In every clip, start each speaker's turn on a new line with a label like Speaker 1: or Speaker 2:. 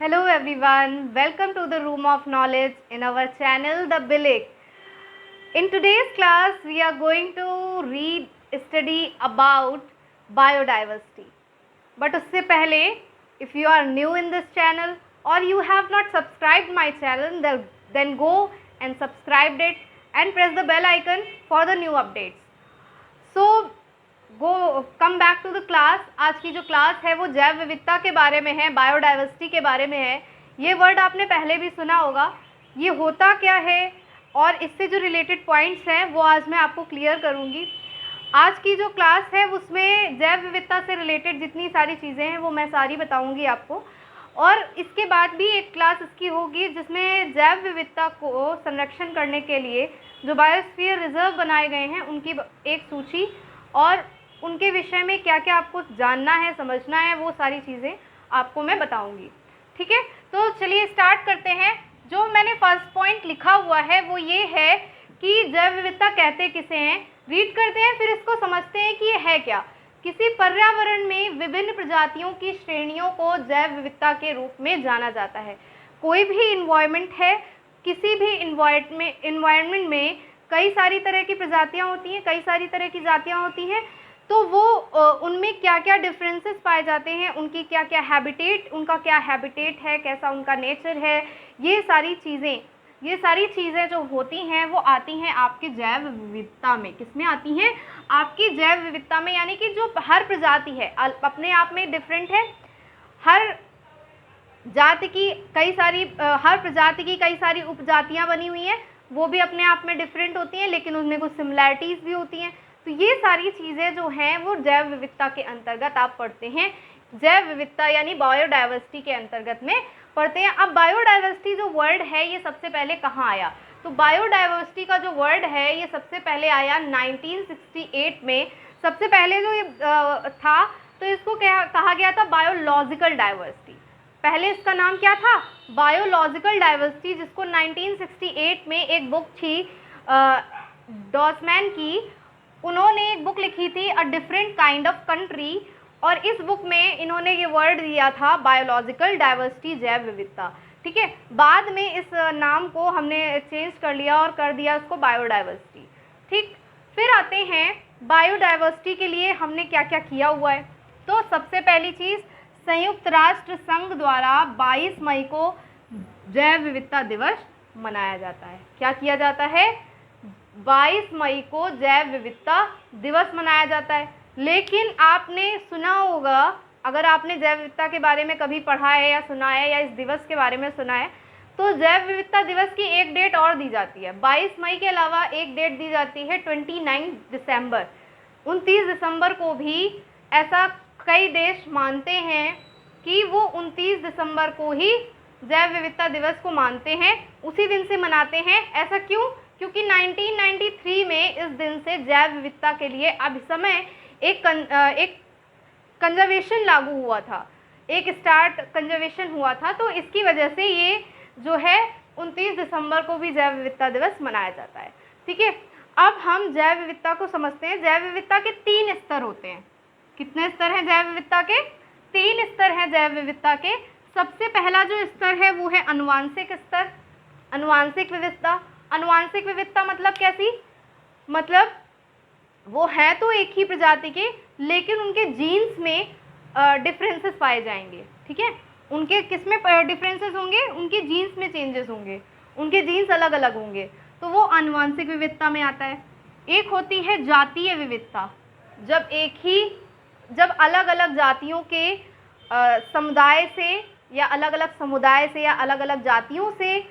Speaker 1: Hello everyone, welcome to the room of knowledge in our channel The Billik. In today's class we are going to study about biodiversity. But उससे पहले if you are new in this channel or you have not subscribed my channel then go and subscribe it and press the bell icon for the new updates. So come back to the class. आज की जो class है वो जैव विविधता के बारे में है, बायोडाइवर्सिटी के बारे में है। ये वर्ड आपने पहले भी सुना होगा। ये होता क्या है और इससे जो रिलेटेड पॉइंट्स हैं वो आज मैं आपको क्लियर करूँगी। आज की जो क्लास है उसमें जैव विविधता से रिलेटेड जितनी सारी चीज़ें हैं वो मैं सारी बताऊँगी आपको। और इसके बाद भी एक क्लास इसकी होगी जिसमें जैव विविधता को संरक्षण करने के लिए जो बायोस्फीयर रिजर्व बनाए गए हैं उनकी एक सूची और उनके विषय में क्या क्या आपको जानना है, समझना है, वो सारी चीज़ें आपको मैं बताऊंगी। ठीक है, तो चलिए स्टार्ट करते हैं। जो मैंने फर्स्ट पॉइंट लिखा हुआ है वो ये है कि जैव विविधता कहते किसे हैं। रीड करते हैं फिर इसको समझते हैं कि ये है क्या। किसी पर्यावरण में विभिन्न प्रजातियों की श्रेणियों को जैव विविधता के रूप में जाना जाता है। कोई भी इन्वायरमेंट है, किसी भी इन्वायरमेंट में कई सारी तरह की प्रजातियाँ होती हैं, कई सारी तरह की जातियाँ होती हैं। तो वो उनमें क्या क्या डिफरेंसेस पाए जाते हैं, उनकी क्या क्या हैबिटेट, उनका क्या हैबिटेट है, कैसा उनका नेचर है, ये सारी चीज़ें जो होती हैं वो आती हैं आपकी जैव विविधता में। किसमें आती हैं? आपकी जैव विविधता में, यानी कि जो हर प्रजाति है अपने आप में डिफरेंट है। हर जाति की हर प्रजाति की कई सारी उपजातियाँ बनी हुई हैं, वो भी अपने आप में डिफरेंट होती हैं, लेकिन उनमें कुछ सिमिलैरिटीज़ भी होती हैं। तो ये सारी चीज़ें जो हैं वो जैव विविधता के अंतर्गत आप पढ़ते हैं। जैव विविधता यानी बायोडाइवर्सिटी के अंतर्गत में पढ़ते हैं। अब बायोडाइवर्सिटी जो वर्ड है ये सबसे पहले कहाँ आया? तो बायोडाइवर्सिटी का जो वर्ड है ये सबसे पहले आया 1968 में। सबसे पहले जो ये था तो इसको कहा गया था बायोलॉजिकल डाइवर्सिटी। पहले इसका नाम क्या था? बायोलॉजिकल डाइवर्सिटी, जिसको 1968 में एक बुक थी डॉसमैन की, उन्होंने एक बुक लिखी थी a different kind of country, और इस बुक में इन्होंने ये वर्ड दिया था बायोलॉजिकल डाइवर्सिटी, जैव विविधता। ठीक है, बाद में इस नाम को हमने चेंज कर लिया और कर दिया इसको बायोडाइवर्सिटी। ठीक, फिर आते हैं बायोडाइवर्सिटी के लिए हमने क्या क्या किया हुआ है। तो सबसे पहली चीज़, संयुक्त राष्ट्र संघ द्वारा 22 मई को जैव विविधता दिवस मनाया जाता है। क्या किया जाता है? 22 मई को जैव विविधता दिवस मनाया जाता है। लेकिन आपने सुना होगा, अगर आपने जैव विविधता के बारे में कभी पढ़ा है या सुना है या इस दिवस के बारे में सुना है, तो जैव विविधता दिवस की एक डेट और दी जाती है। 22 मई के अलावा एक डेट दी जाती है 29 दिसंबर। 29 दिसंबर को भी ऐसा कई देश मानते हैं कि वो 29 दिसंबर को ही जैव विविधता दिवस को मानते हैं, उसी दिन से मनाते हैं। ऐसा क्यों? क्योंकि 1993 में इस दिन से जैव विविधता के लिए अब समय एक कंजर्वेशन लागू हुआ था, एक स्टार्ट कंजर्वेशन हुआ था। तो इसकी वजह से ये जो है 29 दिसंबर को भी जैव विविधता दिवस मनाया जाता है। ठीक है, अब हम जैव विविधता को समझते हैं। जैव विविधता के 3 स्तर होते हैं। कितने स्तर हैं जैव विविधता के? 3 स्तर हैं जैव विविधता के। सबसे पहला जो स्तर है वो है अनुवांशिक स्तर, अनुवांशिक विविधता। अनुवांशिक विविधता मतलब कैसी? मतलब वो है तो एक ही प्रजाति के, लेकिन उनके जीन्स में डिफरेंसेस पाए जाएंगे। ठीक है, उनके किस में डिफरेंसेस होंगे? उनके जीन्स में चेंजेस होंगे, उनके जीन्स अलग अलग होंगे, तो वो अनुवांशिक विविधता में आता है। एक होती है जातीय विविधता, जब अलग अलग जातियों के समुदाय से या अलग अलग समुदाय से या अलग अलग जातियों से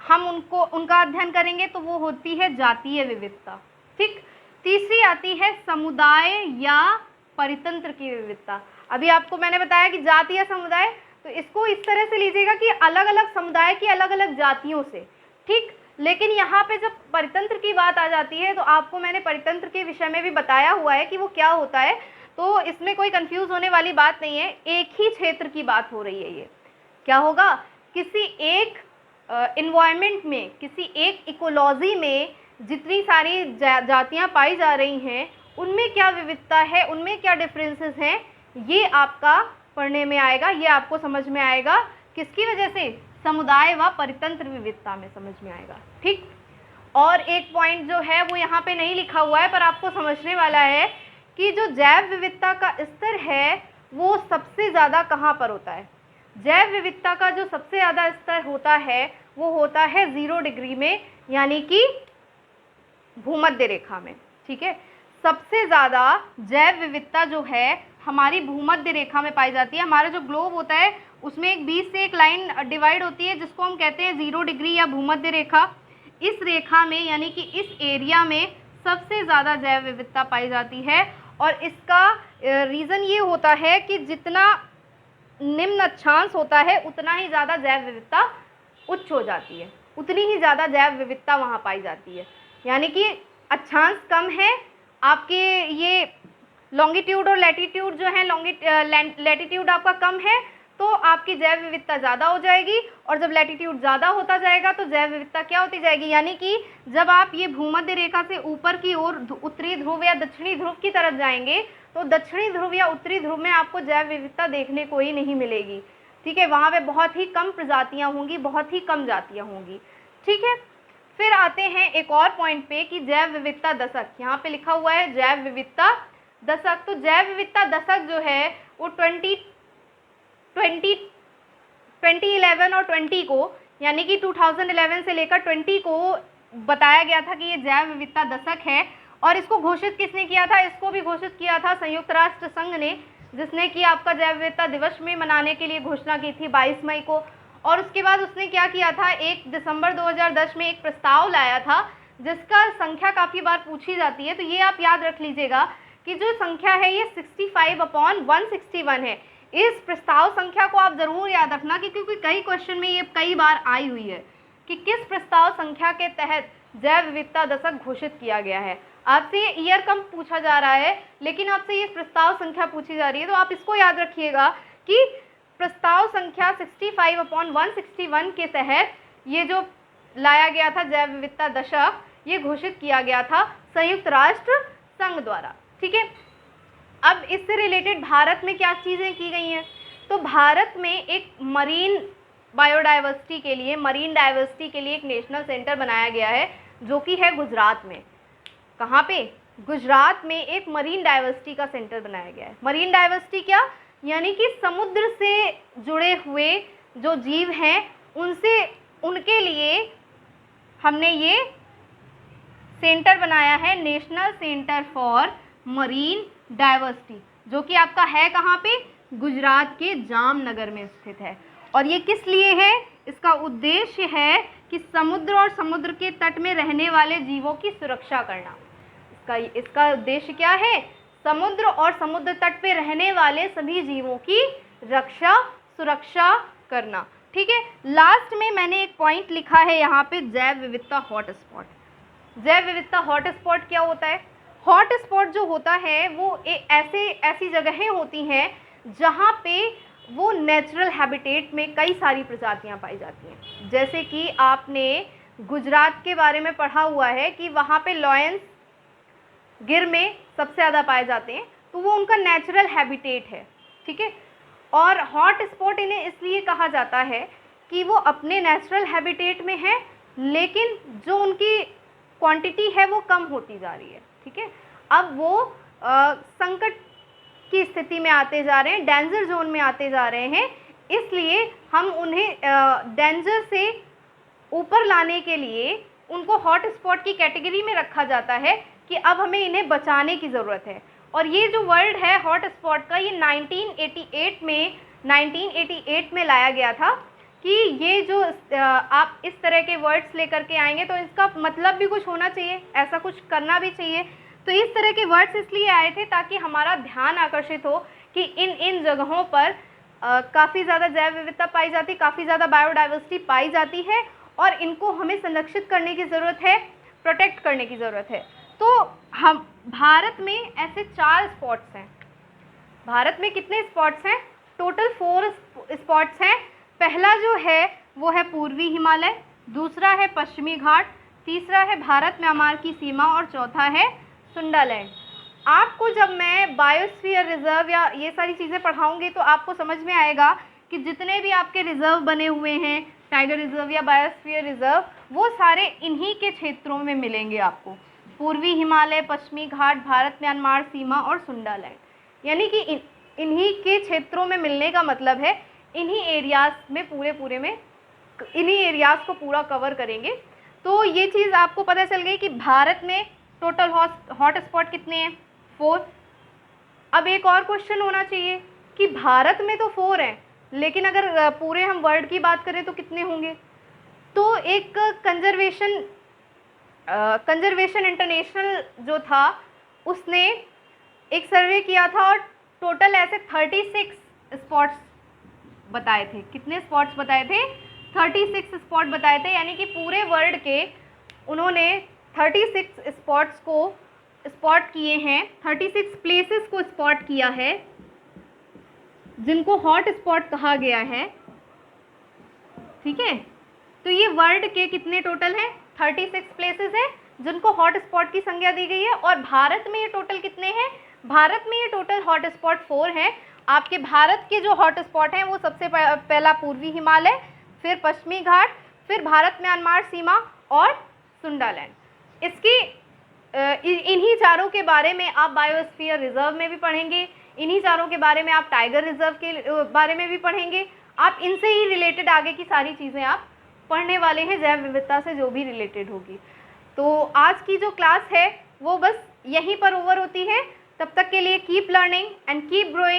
Speaker 1: हम उनका अध्ययन करेंगे तो वो होती है जातीय विविधता। ठीक, तीसरी आती है समुदाय या परितंत्र की विविधता। अभी आपको मैंने बताया कि जाति या समुदाय, तो इसको इस तरह से लीजिएगा कि अलग अलग समुदाय की अलग अलग जातियों से। ठीक, लेकिन यहाँ पे जब परितंत्र की बात आ जाती है तो आपको मैंने परितंत्र के विषय में भी बताया हुआ है कि वो क्या होता है, तो इसमें कोई कंफ्यूज होने वाली बात नहीं है। एक ही क्षेत्र की बात हो रही है। ये क्या होगा? किसी एक इन्वायरमेंट में, किसी एक इकोलॉजी में जितनी सारी जातियाँ पाई जा रही हैं उनमें क्या विविधता है, उनमें क्या डिफरेंसेस हैं, ये आपका पढ़ने में आएगा, ये आपको समझ में आएगा किसकी वजह से? समुदाय व परितंत्र विविधता में, समझ में आएगा। ठीक, और एक पॉइंट जो है वो यहाँ पे नहीं लिखा हुआ है पर आपको समझने वाला है कि जो जैव विविधता का स्तर है वो सबसे ज़्यादा कहाँ पर होता है? जैव विविधता का जो सबसे ज़्यादा स्तर होता है वो होता है 0 डिग्री में, यानी कि भूमध्य रेखा में। ठीक है, सबसे ज़्यादा जैव विविधता जो है हमारी भूमध्य रेखा में पाई जाती है। हमारा जो ग्लोब होता है उसमें एक बीच से एक लाइन डिवाइड होती है जिसको हम कहते हैं 0 डिग्री या भूमध्य रेखा। इस रेखा में यानी कि इस एरिया में सबसे ज़्यादा जैव विविधता पाई जाती है और इसका रीज़न ये होता है कि जितना निम्न अक्षांश होता है उतना ही ज़्यादा जैव विविधता उच्च हो जाती है, उतनी ही ज़्यादा जैव विविधता वहाँ पाई जाती है। यानी कि अक्षांश कम है आपके, ये लॉन्गिट्यूड और लैटिट्यूड जो है, लैटिट्यूड आपका कम है तो आपकी जैव विविधता ज़्यादा हो जाएगी, और जब लैटिट्यूड ज़्यादा होता जाएगा तो जैव विविधता क्या होती जाएगी? यानी कि जब आप ये भूमध्य रेखा से ऊपर की ओर उत्तरी ध्रुव या दक्षिणी ध्रुव की तरफ जाएंगे तो दक्षिणी ध्रुव या उत्तरी ध्रुव में आपको जैव विविधता देखने को ही नहीं मिलेगी। ठीक है, वहाँ पे बहुत ही कम प्रजातियाँ होंगी, बहुत ही कम जातियाँ होंगी। ठीक है, फिर आते हैं एक और पॉइंट पे कि जैव विविधता दशक, यहाँ पे लिखा हुआ है जैव विविधता दशक। तो जैव विविधता दशक जो है वो 2011 और 20 को, यानी कि 2011 से लेकर 20 को बताया गया था कि ये जैव विविधता दशक है। और इसको घोषित किसने किया था? इसको भी घोषित किया था संयुक्त राष्ट्र संघ ने, जिसने कि आपका जैव विविधता दिवस में मनाने के लिए घोषणा की थी 22 मई को। और उसके बाद उसने क्या किया था, 1 दिसंबर 2010 में एक प्रस्ताव लाया था जिसका संख्या काफ़ी बार पूछी जाती है, तो ये आप याद रख लीजिएगा कि जो संख्या है ये 65/161 है। इस प्रस्ताव संख्या को आप जरूर याद रखना कि क्योंकि कई क्वेश्चन में ये कई बार आई हुई है कि किस प्रस्ताव संख्या के तहत जैव विविधता दशक घोषित किया गया है। आपसे ये ईयर कम पूछा जा रहा है लेकिन आपसे ये प्रस्ताव संख्या पूछी जा रही है, तो आप इसको याद रखिएगा कि प्रस्ताव संख्या 65/161 के तहत ये जो लाया गया था जैव विविधता दशक, ये घोषित किया गया था संयुक्त राष्ट्र संघ द्वारा। ठीक है, अब इससे रिलेटेड भारत में क्या चीज़ें की गई हैं? तो भारत में एक मरीन बायोडाइवर्सिटी के लिए, मरीन डाइवर्सिटी के लिए एक नेशनल सेंटर बनाया गया है जो कि है गुजरात में। कहाँ पे? गुजरात में एक मरीन डाइवर्सिटी का सेंटर बनाया गया है। मरीन डाइवर्सिटी क्या? यानी कि समुद्र से जुड़े हुए जो जीव हैं उनके लिए हमने ये सेंटर बनाया है, national centre for marine diversity, जो कि आपका है कहाँ पे? गुजरात के जामनगर में स्थित है। और ये किस लिए है? इसका उद्देश्य है कि समुद्र और समुद्र के तट में रहने वाले जीवों की सुरक्षा करना। इसका उद्देश्य क्या है? समुद्र और समुद्र तट पे रहने वाले सभी जीवों की रक्षा, सुरक्षा करना। ठीक है, लास्ट में मैंने एक पॉइंट लिखा है यहाँ पे, जैव विविधता हॉटस्पॉट। जैव विविधता हॉटस्पॉट क्या होता है? हॉटस्पॉट जो होता है वो ऐसी जगहें होती हैं जहाँ पे वो नेचुरल हैबिटेट में कई सारी प्रजातियाँ पाई जाती हैं। जैसे कि आपने गुजरात के बारे में पढ़ा हुआ है कि वहाँ पे लॉयंस गिर में सबसे ज़्यादा पाए जाते हैं, तो वो उनका नेचुरल हैबिटेट है। ठीक है, और हॉट स्पॉट इन्हें इसलिए कहा जाता है कि वो अपने नेचुरल हैबिटेट में है लेकिन जो उनकी क्वांटिटी है वो कम होती जा रही है। ठीक है, अब वो संकट की स्थिति में आते जा रहे हैं, डेंजर जोन में आते जा रहे हैं, इसलिए हम उन्हें डेंजर से ऊपर लाने के लिए उनको हॉट स्पॉट की कैटेगरी में रखा जाता है कि अब हमें इन्हें बचाने की ज़रूरत है। और ये जो वर्ड है हॉट स्पॉट का, ये 1988 में लाया गया था कि ये जो आप इस तरह के वर्ड्स लेकर के आएंगे तो इसका मतलब भी कुछ होना चाहिए, ऐसा कुछ करना भी चाहिए। तो इस तरह के वर्ड्स इसलिए आए थे ताकि हमारा ध्यान आकर्षित हो कि इन जगहों पर काफ़ी ज़्यादा जैव विविधता पाई जाती, काफ़ी ज़्यादा बायोडाइवर्सिटी पाई जाती है और इनको हमें संरक्षित करने की ज़रूरत है, प्रोटेक्ट करने की ज़रूरत है। तो हम भारत में ऐसे 4 स्पॉट्स हैं। भारत में कितने स्पॉट्स हैं? टोटल 4 स्पॉट्स हैं। पहला जो है वो है पूर्वी हिमालय, दूसरा है पश्चिमी घाट, तीसरा है भारत म्यांमार की सीमा और चौथा है सुंडालैंड। आपको जब मैं बायोस्फीयर रिजर्व या ये सारी चीज़ें पढ़ाऊँगी तो आपको समझ में आएगा कि जितने भी आपके रिजर्व बने हुए हैं, टाइगर रिजर्व या बायोस्फीयर रिजर्व, वो सारे इन्हीं के क्षेत्रों में मिलेंगे आपको। पूर्वी हिमालय, पश्चिमी घाट, भारत म्यांमार सीमा और सुंडालैंड। यानी कि इन्हीं के क्षेत्रों में मिलने का मतलब है इन्हीं एरियाज में पूरे में इन्हीं एरियाज को पूरा कवर करेंगे। तो ये चीज़ आपको पता चल गई कि भारत में टोटल हॉट स्पॉट कितने हैं, 4। अब एक और क्वेश्चन होना चाहिए कि भारत में तो 4 हैं, लेकिन अगर पूरे हम वर्ल्ड की बात करें तो कितने होंगे। तो एक कंजर्वेशन इंटरनेशनल जो था उसने एक सर्वे किया था और टोटल ऐसे 36 स्पॉट्स बताए थे। कितने स्पॉट्स बताए थे? 36 स्पॉट बताए थे। यानी कि पूरे वर्ल्ड के उन्होंने 36 स्पॉट्स को स्पॉट किए हैं, 36 प्लेसेस को स्पॉट किया है जिनको हॉट स्पॉट कहा गया है। ठीक है, तो ये वर्ल्ड के कितने टोटल हैं? 36 प्लेसेस हैं जिनको हॉट स्पॉट की संज्ञा दी गई है। और भारत में ये टोटल कितने हैं? भारत में ये टोटल हॉट स्पॉट 4 हैं। आपके भारत के जो हॉट स्पॉट हैं वो सबसे पहला पूर्वी हिमालय, फिर पश्चिमी घाट, फिर भारत म्यांमार सीमा और सुंडालैंड। इसकी इन्हीं चारों के बारे में आप बायोस्फीयर रिजर्व में भी पढ़ेंगे, इन्हीं चारों के बारे में आप टाइगर रिजर्व के बारे में भी पढ़ेंगे। आप इनसे ही रिलेटेड आगे की सारी चीज़ें आप पढ़ने वाले हैं, जैव विविधता से जो भी रिलेटेड होगी। तो आज की जो क्लास है वो बस यहीं पर ओवर होती है। तब तक के लिए keep learning and keep growing.